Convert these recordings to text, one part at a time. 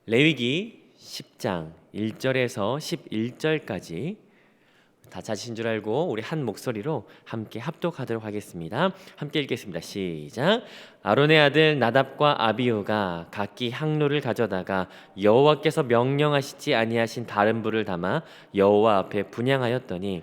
레위기 10장 1절에서 11절까지 다 찾으신 줄 알고 우리 한 목소리로 함께 합독하도록 하겠습니다. 함께 읽겠습니다. 시작. 아론의 아들 나답과 아비후가 각기 향로를 가져다가 여호와께서 명령하시지 아니하신 다른 불을 담아 여호와 앞에 분향하였더니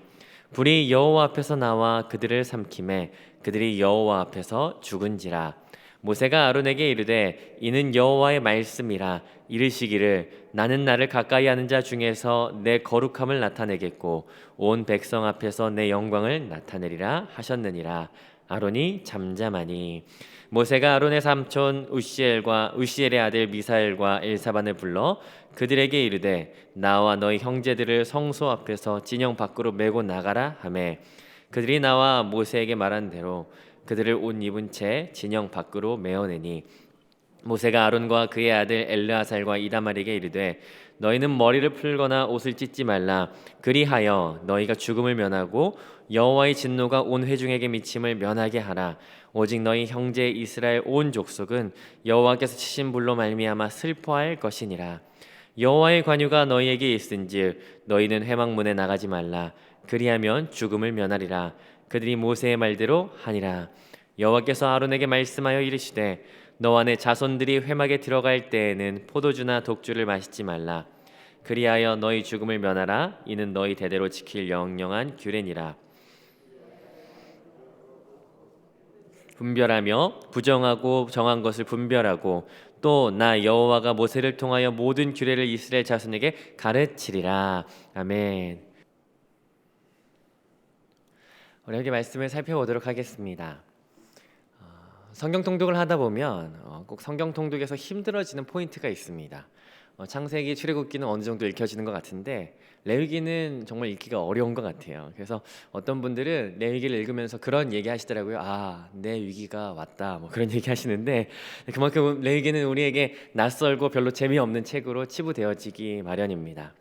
불이 여호와 앞에서 나와 그들을 삼키매 그들이 여호와 앞에서 죽은지라. 모세가 아론에게 이르되 이는 여호와의 말씀이라. 이르시기를 나는 나를 가까이 하는 자 중에서 내 거룩함을 나타내겠고 온 백성 앞에서 내 영광을 나타내리라 하셨느니라. 아론이 잠잠하니 모세가 아론의 삼촌 우시엘의 아들 미사엘과 엘사반을 불러 그들에게 이르되 나와 너희 형제들을 성소 앞에서 진영 밖으로 메고 나가라 하매 그들이 나와 모세에게 말한 대로 그들을 옷 입은 채 진영 밖으로 메어내니 모세가 아론과 그의 아들 엘르아살과 이다말에게 이르되 너희는 머리를 풀거나 옷을 찢지 말라. 그리하여 너희가 죽음을 면하고 여호와의 진노가 온 회중에게 미침을 면하게 하라. 오직 너희 형제 이스라엘 온 족속은 여호와께서 치신 불로 말미암아 슬퍼할 것이니라. 여호와의 관유가 너희에게 있은즉 너희는 회막문에 나가지 말라. 그리하면 죽음을 면하리라. 그들이 모세의 말대로 하니라. 여호와께서 아론에게 말씀하여 이르시되 너와 내 자손들이 회막에 들어갈 때에는 포도주나 독주를 마시지 말라. 그리하여 너희 죽음을 면하라. 이는 너희 대대로 지킬 영영한 규례니라. 분별하며 부정하고 정한 것을 분별하고 또 나 여호와가 모세를 통하여 모든 규례를 이스라엘 자손에게 가르치리라. 아멘. 우리 함께 말씀을 살펴보도록 하겠습니다. 성경 통독을 하다 보면 꼭 성경 통독에서 힘들어지는 포인트가 있습니다. 창세기, 출애굽기는 어느 정도 읽혀지는 것 같은데 레위기는 정말 읽기가 어려운 것 같아요. 그래서 어떤 분들은 레위기를 읽으면서 그런 얘기 하시더라고요. 내 위기가 왔다, 뭐 그런 얘기 하시는데 그만큼 레위기는 우리에게 낯설고 별로 재미없는 책으로 치부되어지기 마련입니다.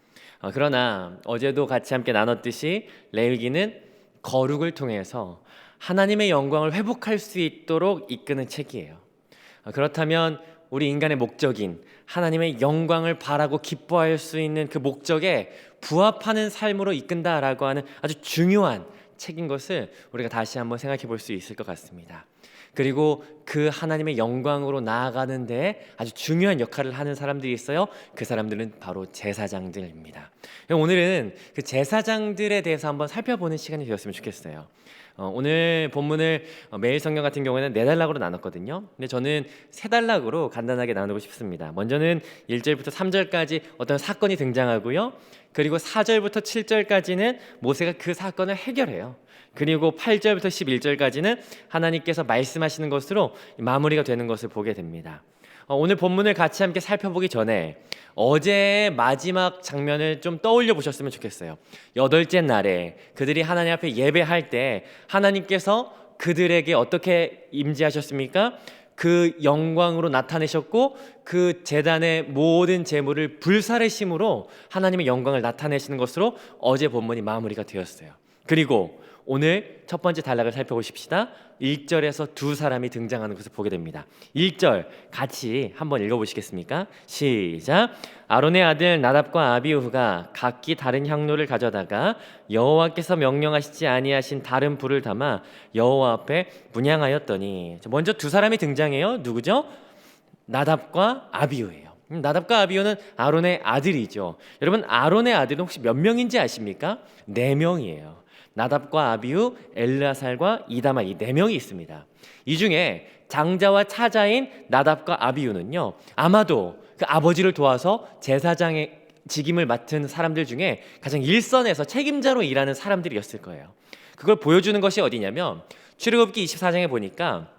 그러나 어제도 같이 함께 나눴듯이 레위기는 거룩을 통해서 하나님의 영광을 회복할 수 있도록 이끄는 책이에요. 그렇다면 우리 인간의 목적인 하나님의 영광을 바라고 기뻐할 수 있는 그 목적에 부합하는 삶으로 이끈다라고 하는 아주 중요한 책인 것을 우리가 다시 한번 생각해 볼 수 있을 것 같습니다. 그리고 그 하나님의 영광으로 나아가는 데 아주 중요한 역할을 하는 사람들이 있어요. 그 사람들은 바로 제사장들입니다. 오늘은 그 제사장들에 대해서 한번 살펴보는 시간이 되었으면 좋겠어요. 오늘 본문을 매일 성경 같은 경우에는 4단락으로 나눴거든요. 근데 저는 3단락으로 간단하게 나누고 싶습니다. 먼저는 1절부터 3절까지 어떤 사건이 등장하고요. 그리고 4절부터 7절까지는 모세가 그 사건을 해결해요. 그리고 8절부터 11절까지는 하나님께서 말씀하시는 것으로 마무리가 되는 것을 보게 됩니다. 오늘 본문을 같이 함께 살펴보기 전에 어제의 마지막 장면을 좀 떠올려 보셨으면 좋겠어요. 8째 날에 그들이 하나님 앞에 예배할 때 하나님께서 그들에게 어떻게 임재하셨습니까? 그 영광으로 나타내셨고 그 제단의 모든 제물을 불사르심으로 하나님의 영광을 나타내시는 것으로 어제 본문이 마무리가 되었어요. 그리고 오늘 첫 번째 단락을 살펴보십시다. 1절에서 두 사람이 등장하는 것을 보게 됩니다. 1절 같이 한번 읽어보시겠습니까? 시작. 아론의 아들 나답과 아비후가 각기 다른 향로를 가져다가 여호와께서 명령하시지 아니하신 다른 불을 담아 여호와 앞에 분향하였더니 먼저 두 사람이 등장해요. 누구죠? 나답과 아비후예요. 나답과 아비후는 아론의 아들이죠. 여러분 아론의 아들은 혹시 몇 명인지 아십니까? 4명이에요. 나답과 아비후, 엘르아살과 이다말 이 4명이 있습니다. 이 중에 장자와 차자인 나답과 아비후는요 아마도 그 아버지를 도와서 제사장의 직임을 맡은 사람들 중에 가장 일선에서 책임자로 일하는 사람들이었을 거예요. 그걸 보여주는 것이 어디냐면 출애굽기 24장에 보니까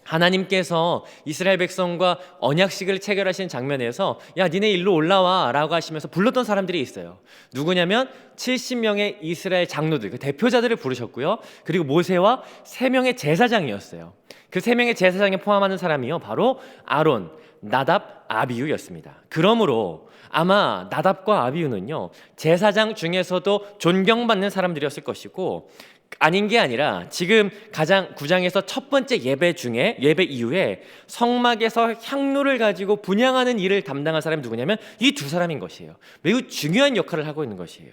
하나님께서 이스라엘 백성과 언약식을 체결하신 장면에서 야 니네 일로 올라와 라고 하시면서 불렀던 사람들이 있어요. 누구냐면 70명의 이스라엘 장로들, 그 대표자들을 부르셨고요. 그리고 모세와 3명의 제사장이었어요. 그 3명의 제사장에 포함하는 사람이요 바로 아론, 나답, 아비후였습니다. 그러므로 아마 나답과 아비후는요 제사장 중에서도 존경받는 사람들이었을 것이고 아닌 게 아니라 지금 가장 9장에서 첫 번째 예배 중에 예배 이후에 성막에서 향로를 가지고 분향하는 일을 담당한 사람이 누구냐면 이 두 사람인 것이에요. 매우 중요한 역할을 하고 있는 것이에요.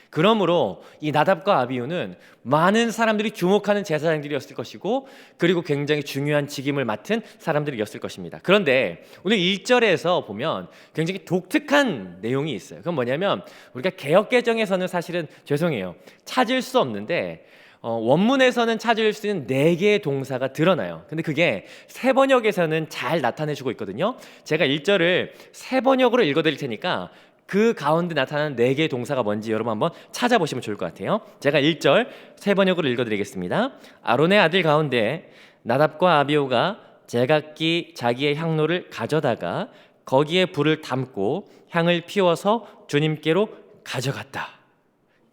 그러므로 이 나답과 아비후는 많은 사람들이 주목하는 제사장들이었을 것이고, 그리고 굉장히 중요한 직임을 맡은 사람들이었을 것입니다. 그런데 오늘 1절에서 보면 굉장히 독특한 내용이 있어요. 그건 뭐냐면, 우리가 개역개정에서는 사실은 죄송해요, 찾을 수 없는데 원문에서는 찾을 수 있는 4개의 동사가 드러나요. 근데 그게 세번역에서는 잘 나타내주고 있거든요. 제가 1절을 세번역으로 읽어드릴 테니까 그 가운데 나타나는 4개의 동사가 뭔지 여러분 한번 찾아보시면 좋을 것 같아요. 제가 1절 세번역으로 읽어드리겠습니다. 아론의 아들 가운데 나답과 아비후가 제각기 자기의 향로를 가져다가 거기에 불을 담고 향을 피워서 주님께로 가져갔다.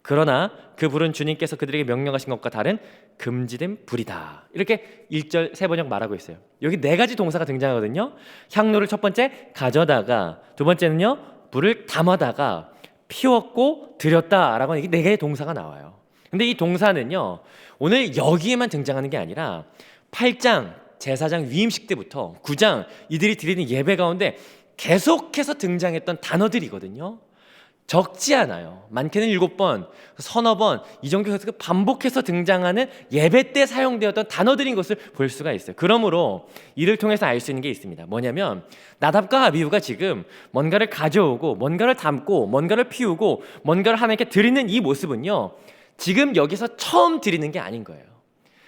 그러나 그 불은 주님께서 그들에게 명령하신 것과 다른 금지된 불이다. 이렇게 1절 세번역 말하고 있어요. 여기 4가지 동사가 등장하거든요. 향로를 첫 번째 가져다가, 두 번째는요 불을 담아다가, 피웠고 드렸다라고 하는 4개의 동사가 나와요. 근데 이 동사는요 오늘 여기에만 등장하는 게 아니라 8장 제사장 위임식 때부터 9장 이들이 드리는 예배 가운데 계속해서 등장했던 단어들이거든요. 적지 않아요. 많게는 7번, 서너 번 이 정도 반복해서 등장하는 예배 때 사용되었던 단어들인 것을 볼 수가 있어요. 그러므로 이를 통해서 알 수 있는 게 있습니다. 뭐냐면 나답과 아비후가 지금 뭔가를 가져오고 뭔가를 담고 뭔가를 피우고 뭔가를 하나님께 드리는 이 모습은요 지금 여기서 처음 드리는 게 아닌 거예요.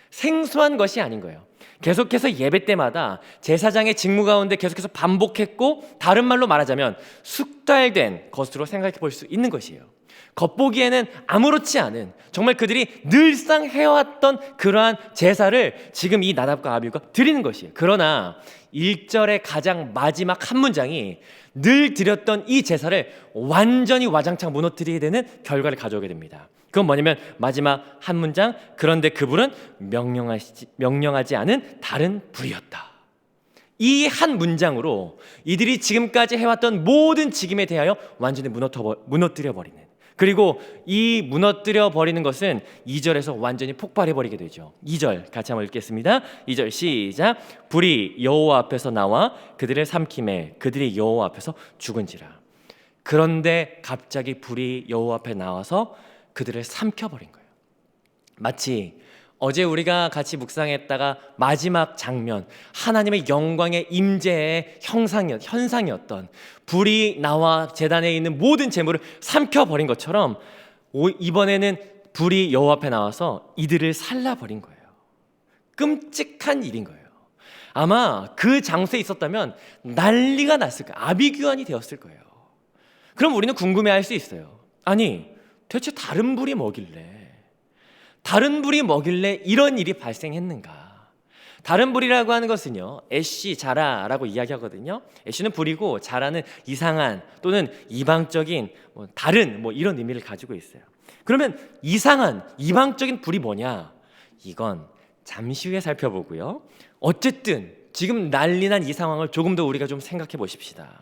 생소한 것이 아닌 거예요. 계속해서 예배 때마다 제사장의 직무 가운데 계속해서 반복했고, 다른 말로 말하자면 숙달된 것으로 생각해 볼 수 있는 것이에요. 겉보기에는 아무렇지 않은, 정말 그들이 늘상 해왔던 그러한 제사를 지금 이 나답과 아비후가 드리는 것이에요. 그러나 1절의 가장 마지막 한 문장이 늘 드렸던 이 제사를 완전히 와장창 무너뜨리게 되는 결과를 가져오게 됩니다. 그건 뭐냐면 마지막 한 문장, 그런데 그 불은 명령하지 않은 다른 불이었다. 이 한 문장으로 이들이 지금까지 해왔던 모든 직임에 대하여 완전히 무너뜨려 버리는, 그리고 이 무너뜨려 버리는 것은 2절에서 완전히 폭발해 버리게 되죠. 2절 같이 한번 읽겠습니다. 2절 시작. 불이 여호와 앞에서 나와 그들을 삼키매 그들이 여호와 앞에서 죽은지라. 그런데 갑자기 불이 여호와 앞에 나와서 그들을 삼켜버린 거예요. 마치 어제 우리가 같이 묵상했다가 마지막 장면, 하나님의 영광의 임재의 현상이었던 불이 나와 제단에 있는 모든 재물을 삼켜버린 것처럼 이번에는 불이 여호와 앞에 나와서 이들을 살라버린 거예요. 끔찍한 일인 거예요. 아마 그 장소에 있었다면 난리가 났을 거예요. 아비규환이 되었을 거예요. 그럼 우리는 궁금해할 수 있어요. 아니 대체 다른 불이 뭐길래 이런 일이 발생했는가? 다른 불이라고 하는 것은요 애쉬, 자라라고 이야기하거든요. 애쉬는 불이고 자라는 이상한 또는 이방적인 다른 이런 의미를 가지고 있어요. 그러면 이상한 이방적인 불이 뭐냐? 이건 잠시 후에 살펴보고요. 어쨌든 지금 난리난 이 상황을 조금 더 우리가 좀 생각해 보십시다.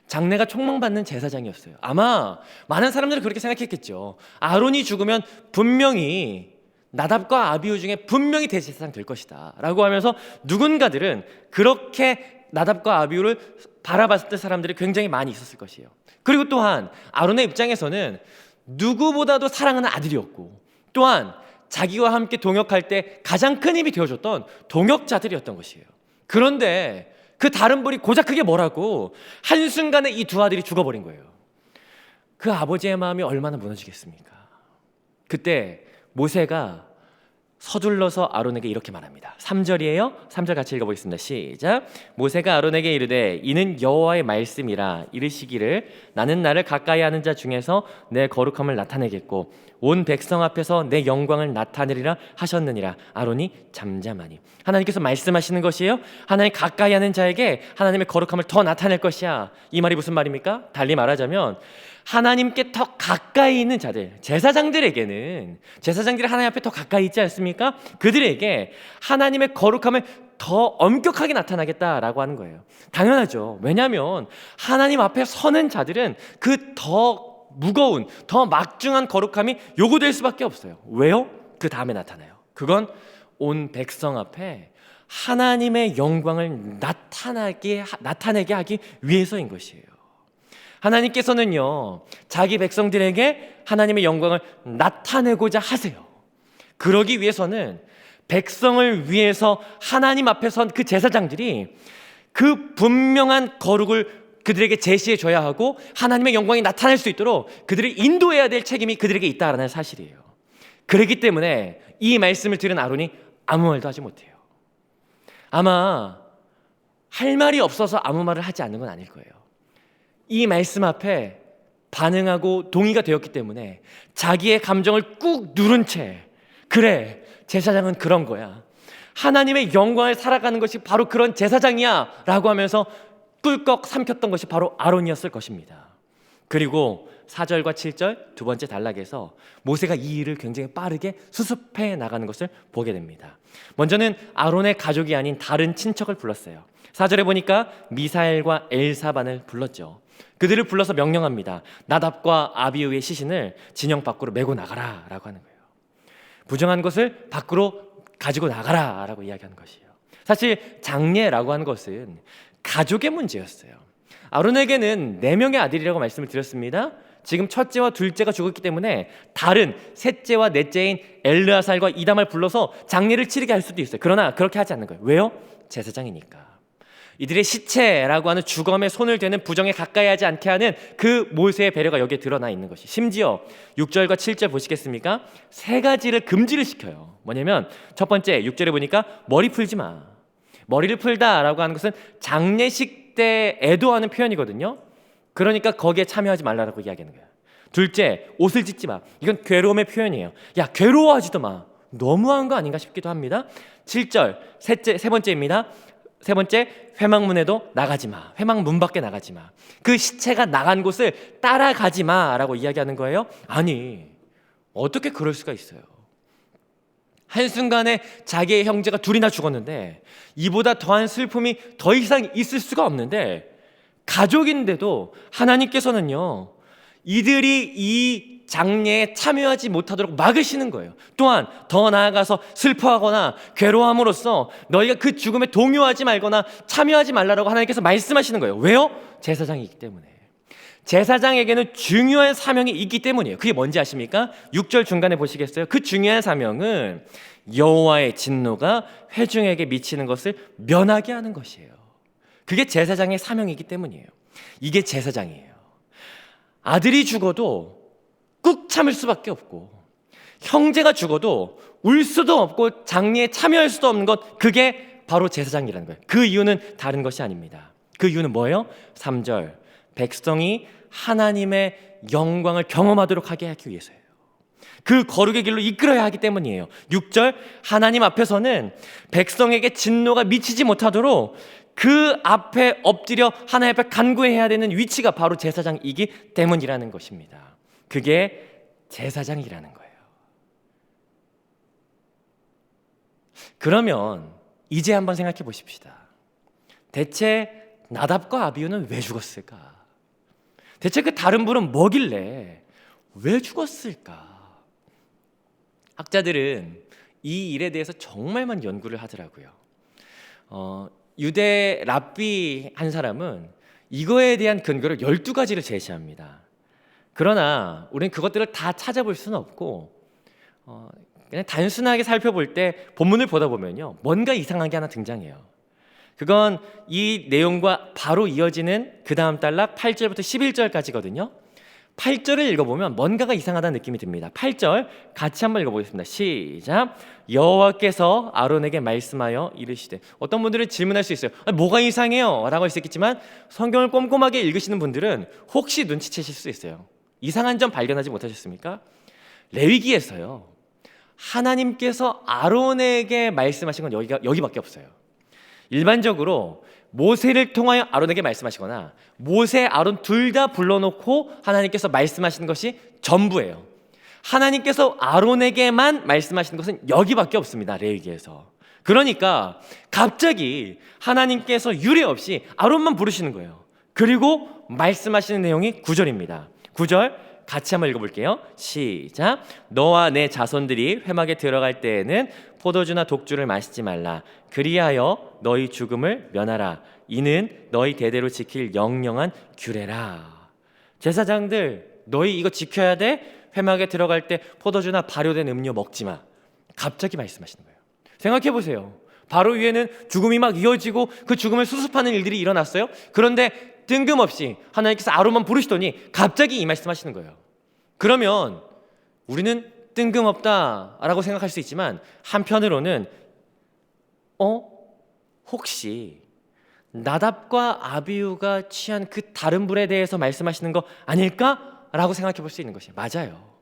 장래가 촉망받는 제사장이었어요. 아마 많은 사람들이 그렇게 생각했겠죠. 아론이 죽으면 분명히 나답과 아비후 중에 분명히 대제사장 될 것이다 라고 하면서 누군가들은 그렇게 나답과 아비후를 바라봤을 때 사람들이 굉장히 많이 있었을 것이에요. 그리고 또한 아론의 입장에서는 누구보다도 사랑하는 아들이었고, 또한 자기와 함께 동역할 때 가장 큰 힘이 되어줬던 동역자들이었던 것이에요. 그런데 그 다른 불이 고작 그게 뭐라고 한순간에 이 두 아들이 죽어버린 거예요. 그 아버지의 마음이 얼마나 무너지겠습니까? 그때 모세가 서둘러서 아론에게 이렇게 말합니다. 3절이에요. 3절 같이 읽어보겠습니다. 시작. 모세가 아론에게 이르되 이는 여호와의 말씀이라 이르시기를 나는 나를 가까이 하는 자 중에서 내 거룩함을 나타내겠고 온 백성 앞에서 내 영광을 나타내리라 하셨느니라. 아론이 잠잠하니. 하나님께서 말씀하시는 것이에요. 하나님 가까이 하는 자에게 하나님의 거룩함을 더 나타낼 것이야. 이 말이 무슨 말입니까? 달리 말하자면 하나님께 더 가까이 있는 자들, 제사장들에게는, 제사장들이 하나님 앞에 더 가까이 있지 않습니까? 그들에게 하나님의 거룩함을 더 엄격하게 나타나겠다라고 하는 거예요. 당연하죠. 왜냐하면 하나님 앞에 서는 자들은 그 더 무거운, 더 막중한 거룩함이 요구될 수밖에 없어요. 왜요? 그 다음에 나타나요. 그건 온 백성 앞에 하나님의 영광을 나타내게 하기 위해서인 것이에요. 하나님께서는요, 자기 백성들에게 하나님의 영광을 나타내고자 하세요. 그러기 위해서는 백성을 위해서 하나님 앞에 선 그 제사장들이 그 분명한 거룩을 그들에게 제시해 줘야 하고 하나님의 영광이 나타날 수 있도록 그들을 인도해야 될 책임이 그들에게 있다라는 사실이에요. 그렇기 때문에 이 말씀을 들은 아론이 아무 말도 하지 못해요. 아마 할 말이 없어서 아무 말을 하지 않는 건 아닐 거예요. 이 말씀 앞에 반응하고 동의가 되었기 때문에 자기의 감정을 꾹 누른 채, 그래, 제사장은 그런 거야, 하나님의 영광을 살아가는 것이 바로 그런 제사장이야 라고 하면서 꿀꺽 삼켰던 것이 바로 아론이었을 것입니다. 그리고 4절과 7절 두 번째 단락에서 모세가 이 일을 굉장히 빠르게 수습해 나가는 것을 보게 됩니다. 먼저는 아론의 가족이 아닌 다른 친척을 불렀어요. 4절에 보니까 미사엘과 엘사반을 불렀죠. 그들을 불러서 명령합니다. 나답과 아비후의 시신을 진영 밖으로 메고 나가라 라고 하는 거예요. 부정한 것을 밖으로 가지고 나가라 라고 이야기하는 것이에요. 사실 장례라고 하는 것은 가족의 문제였어요. 아론에게는 4명의 아들이라고 말씀을 드렸습니다. 지금 첫째와 둘째가 죽었기 때문에 다른 셋째와 넷째인 엘르아살과 이담을 불러서 장례를 치르게 할 수도 있어요. 그러나 그렇게 하지 않는 거예요. 왜요? 제사장이니까. 이들의 시체라고 하는 주검에 손을 대는 부정에 가까이 하지 않게 하는 그 모세의 배려가 여기에 드러나 있는 것이, 심지어 6절과 7절 보시겠습니까? 3가지를 금지를 시켜요. 뭐냐면 첫 번째 6절에 보니까 머리 풀지 마. 머리를 풀다라고 하는 것은 장례식 때 애도하는 표현이거든요. 그러니까 거기에 참여하지 말라라고 이야기하는 거예요. 둘째, 옷을 찢지 마. 이건 괴로움의 표현이에요. 야, 괴로워하지도 마. 너무한 거 아닌가 싶기도 합니다. 7절, 세 번째입니다. 세 번째, 회막문에도 나가지 마. 회막문 밖에 나가지 마. 그 시체가 나간 곳을 따라가지 마라고 이야기하는 거예요. 아니, 어떻게 그럴 수가 있어요? 한순간에 자기의 형제가 둘이나 죽었는데 이보다 더한 슬픔이 더 이상 있을 수가 없는데, 가족인데도 하나님께서는요, 이들이 이 장례에 참여하지 못하도록 막으시는 거예요. 또한 더 나아가서 슬퍼하거나 괴로워함으로써 너희가 그 죽음에 동요하지 말거나 참여하지 말라라고 하나님께서 말씀하시는 거예요. 왜요? 제사장이기 때문에. 제사장에게는 중요한 사명이 있기 때문이에요. 그게 뭔지 아십니까? 6절 중간에 보시겠어요? 그 중요한 사명은 여호와의 진노가 회중에게 미치는 것을 면하게 하는 것이에요. 그게 제사장의 사명이기 때문이에요. 이게 제사장이에요. 아들이 죽어도 꾹 참을 수밖에 없고, 형제가 죽어도 울 수도 없고 장례에 참여할 수도 없는 것, 그게 바로 제사장이라는 거예요. 그 이유는 다른 것이 아닙니다. 그 이유는 뭐예요? 3절, 백성이 하나님의 영광을 경험하도록 하게 하기 위해서예요. 그 거룩의 길로 이끌어야 하기 때문이에요. 6절, 하나님 앞에서는 백성에게 진노가 미치지 못하도록 그 앞에 엎드려 하나님 앞에 간구해야 되는 위치가 바로 제사장이기 때문이라는 것입니다. 그게 제사장이라는 거예요. 그러면 이제 한번 생각해 보십시다. 대체 나답과 아비후는 왜 죽었을까? 대체 그 다른 분은 뭐길래 왜 죽었을까? 학자들은 이 일에 대해서 정말 많은 연구를 하더라고요. 유대 랍비 한 사람은 이거에 대한 근거를 12가지를 제시합니다. 그러나 우리는 그것들을 다 찾아볼 수는 없고, 그냥 단순하게 살펴볼 때 본문을 보다 보면요, 뭔가 이상한 게 하나 등장해요. 그건 이 내용과 바로 이어지는 그 다음 단락 8절부터 11절까지거든요. 8절을 읽어보면 뭔가가 이상하다는 느낌이 듭니다. 8절 같이 한번 읽어보겠습니다. 시작. 여호와께서 아론에게 말씀하여 이르시되. 어떤 분들은 질문할 수 있어요. 뭐가 이상해요? 라고 할 수 있겠지만 성경을 꼼꼼하게 읽으시는 분들은 혹시 눈치채실 수 있어요. 이상한 점 발견하지 못하셨습니까? 레위기에서요, 하나님께서 아론에게 말씀하신 건 여기밖에 없어요. 일반적으로 모세를 통하여 아론에게 말씀하시거나 모세, 아론 둘 다 불러놓고 하나님께서 말씀하시는 것이 전부예요. 하나님께서 아론에게만 말씀하시는 것은 여기밖에 없습니다. 레위기에서. 그러니까 갑자기 하나님께서 유례 없이 아론만 부르시는 거예요. 그리고 말씀하시는 내용이 9절입니다. 9절, 같이 한번 읽어볼게요. 시작. 너와 내 자손들이 회막에 들어갈 때에는 포도주나 독주를 마시지 말라. 그리하여 너희 죽음을 면하라. 이는 너희 대대로 지킬 영영한 규례라. 제사장들, 너희 이거 지켜야 돼. 회막에 들어갈 때 포도주나 발효된 음료 먹지 마. 갑자기 말씀하시는 거예요. 생각해 보세요. 바로 위에는 죽음이 막 이어지고 그 죽음을 수습하는 일들이 일어났어요. 그런데 뜬금없이 하나님께서 아론만 부르시더니 갑자기 이 말씀하시는 거예요. 그러면 우리는 뜬금없다라고 생각할 수 있지만 한편으로는 혹시 나답과 아비후가 취한 그 다른 불에 대해서 말씀하시는 거 아닐까라고 생각해 볼 수 있는 것이에요. 맞아요.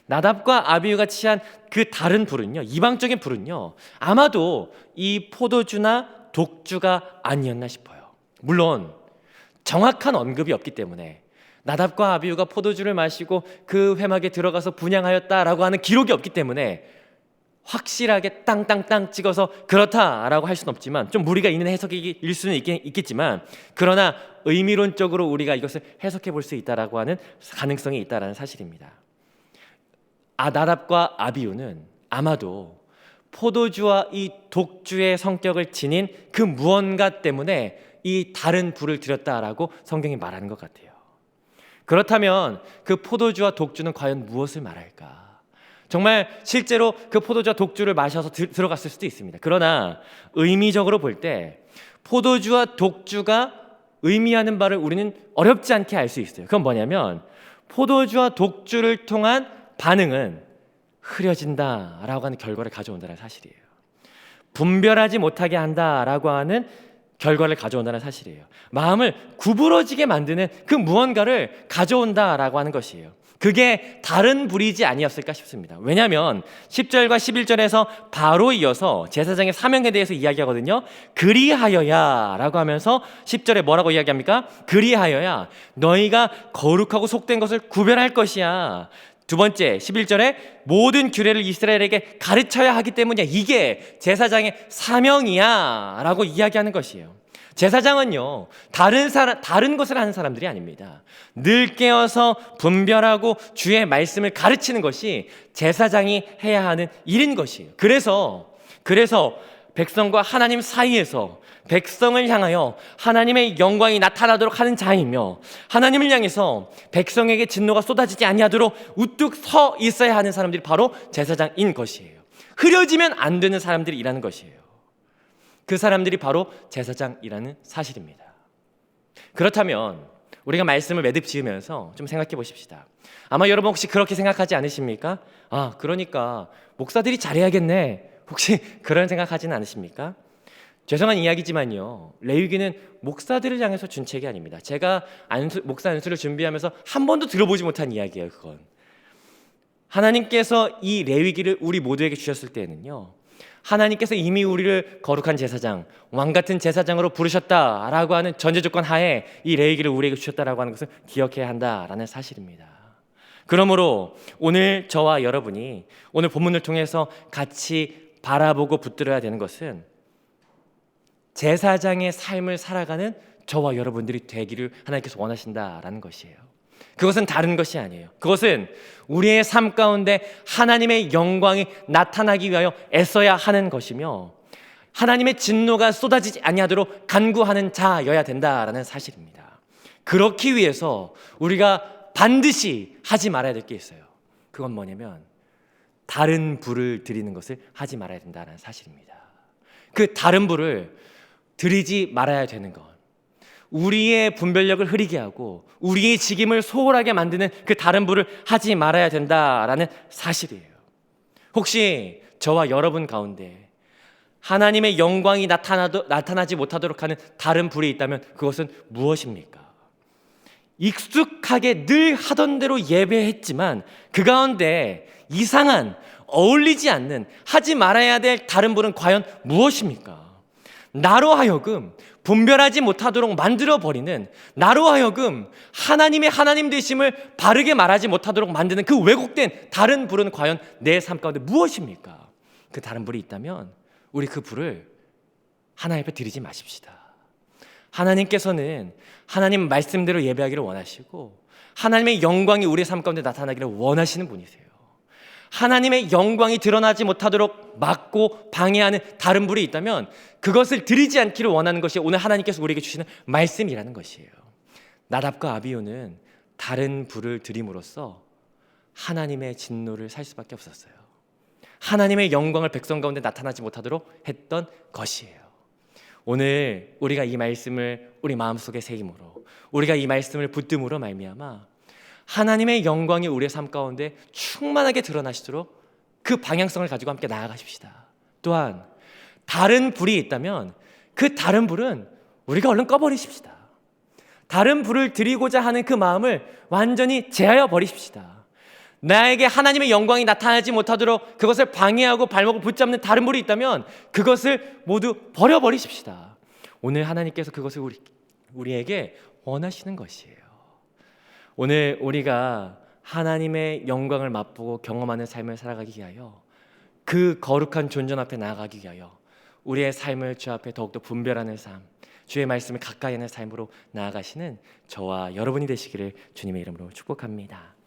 나답과 아비후가 취한 그 다른 불은요, 이방적인 불은요, 아마도 이 포도주나 독주가 아니었나 싶어요. 물론 정확한 언급이 없기 때문에 나답과 아비후가 포도주를 마시고 그 회막에 들어가서 분향하였다라고 하는 기록이 없기 때문에 확실하게 땅땅땅 찍어서 그렇다라고 할 수는 없지만 좀 무리가 있는 해석일 수는 있겠지만, 그러나 의미론적으로 우리가 이것을 해석해 볼 수 있다라고 하는 가능성이 있다라는 사실입니다. 나답과 아비후는 아마도 포도주와 이 독주의 성격을 지닌 그 무언가 때문에 이 다른 불을 들였다라고 성경이 말하는 것 같아요. 그렇다면 그 포도주와 독주는 과연 무엇을 말할까? 정말 실제로 그 포도주와 독주를 마셔서 들어갔을 수도 있습니다. 그러나 의미적으로 볼 때 포도주와 독주가 의미하는 바를 우리는 어렵지 않게 알 수 있어요. 그건 뭐냐면 포도주와 독주를 통한 반응은 흐려진다라고 하는 결과를 가져온다는 사실이에요. 분별하지 못하게 한다라고 하는 결과를 가져온다는 사실이에요. 마음을 구부러지게 만드는 그 무언가를 가져온다라고 하는 것이에요. 그게 다른 불이지 아니었을까 싶습니다. 왜냐하면 10절과 11절에서 바로 이어서 제사장의 사명에 대해서 이야기하거든요. 그리하여야 라고 하면서 10절에 뭐라고 이야기합니까? 그리하여야 너희가 거룩하고 속된 것을 구별할 것이야. 두 번째 11절에 모든 규례를 이스라엘에게 가르쳐야 하기 때문이야. 이게 제사장의 사명이야 라고 이야기하는 것이에요. 제사장은요, 다른 것을 하는 사람들이 아닙니다. 늘 깨어서 분별하고 주의 말씀을 가르치는 것이 제사장이 해야 하는 일인 것이에요. 그래서 백성과 하나님 사이에서 백성을 향하여 하나님의 영광이 나타나도록 하는 자이며, 하나님을 향해서 백성에게 진노가 쏟아지지 아니하도록 우뚝 서 있어야 하는 사람들이 바로 제사장인 것이에요. 흐려지면 안 되는 사람들이 일하는 것이에요. 그 사람들이 바로 제사장이라는 사실입니다. 그렇다면 우리가 말씀을 매듭 지으면서 좀 생각해 보십시다. 아마 여러분 혹시 그렇게 생각하지 않으십니까? 그러니까 목사들이 잘해야겠네. 혹시 그런 생각하지는 않으십니까? 죄송한 이야기지만요, 레위기는 목사들을 향해서 준 책이 아닙니다. 제가 목사 안수를 준비하면서 한 번도 들어보지 못한 이야기예요. 그건 하나님께서 이 레위기를 우리 모두에게 주셨을 때에는요, 하나님께서 이미 우리를 거룩한 제사장, 왕같은 제사장으로 부르셨다라고 하는 전제 조건 하에 이 레위기를 우리에게 주셨다라고 하는 것을 기억해야 한다라는 사실입니다. 그러므로 오늘 저와 여러분이 오늘 본문을 통해서 같이 바라보고 붙들어야 되는 것은 제사장의 삶을 살아가는 저와 여러분들이 되기를 하나님께서 원하신다라는 것이에요. 그것은 다른 것이 아니에요. 그것은 우리의 삶 가운데 하나님의 영광이 나타나기 위하여 애써야 하는 것이며, 하나님의 진노가 쏟아지지 아니하도록 간구하는 자여야 된다라는 사실입니다. 그렇기 위해서 우리가 반드시 하지 말아야 될 게 있어요. 그건 뭐냐면 다른 불을 드리는 것을 하지 말아야 된다는 사실입니다. 그 다른 불을 드리지 말아야 되는 것, 우리의 분별력을 흐리게 하고 우리의 직임을 소홀하게 만드는 그 다른 불을 하지 말아야 된다라는 사실이에요. 혹시 저와 여러분 가운데 하나님의 영광이 나타나지 못하도록 하는 다른 불이 있다면 그것은 무엇입니까? 익숙하게 늘 하던 대로 예배했지만 그 가운데 이상한, 어울리지 않는, 하지 말아야 될 다른 불은 과연 무엇입니까? 나로 하여금 분별하지 못하도록 만들어버리는, 나로 하여금 하나님의 하나님 되심을 바르게 말하지 못하도록 만드는 그 왜곡된 다른 불은 과연 내 삶 가운데 무엇입니까? 그 다른 불이 있다면 우리 그 불을 하나님 앞에 드리지 마십시다. 하나님께서는 하나님 말씀대로 예배하기를 원하시고 하나님의 영광이 우리의 삶 가운데 나타나기를 원하시는 분이세요. 하나님의 영광이 드러나지 못하도록 막고 방해하는 다른 불이 있다면 그것을 드리지 않기를 원하는 것이 오늘 하나님께서 우리에게 주시는 말씀이라는 것이에요. 나답과 아비후는 다른 불을 드림으로써 하나님의 진노를 살 수밖에 없었어요. 하나님의 영광을 백성 가운데 나타나지 못하도록 했던 것이에요. 오늘 우리가 이 말씀을 우리 마음속에 새김으로, 우리가 이 말씀을 붙듦으로 말미암아 하나님의 영광이 우리의 삶 가운데 충만하게 드러나시도록 그 방향성을 가지고 함께 나아가십시다. 또한 다른 불이 있다면 그 다른 불은 우리가 얼른 꺼버리십시다. 다른 불을 드리고자 하는 그 마음을 완전히 제하여 버리십시다. 나에게 하나님의 영광이 나타나지 못하도록 그것을 방해하고 발목을 붙잡는 다른 불이 있다면 그것을 모두 버려버리십시다. 오늘 하나님께서 그것을 우리에게 원하시는 것이에요. 오늘 우리가 하나님의 영광을 맛보고 경험하는 삶을 살아가기 위하여 그 거룩한 존전 앞에 나아가기 위하여 우리의 삶을 주 앞에 더욱더 분별하는 삶, 주의 말씀을 가까이 하는 삶으로 나아가시는 저와 여러분이 되시기를 주님의 이름으로 축복합니다.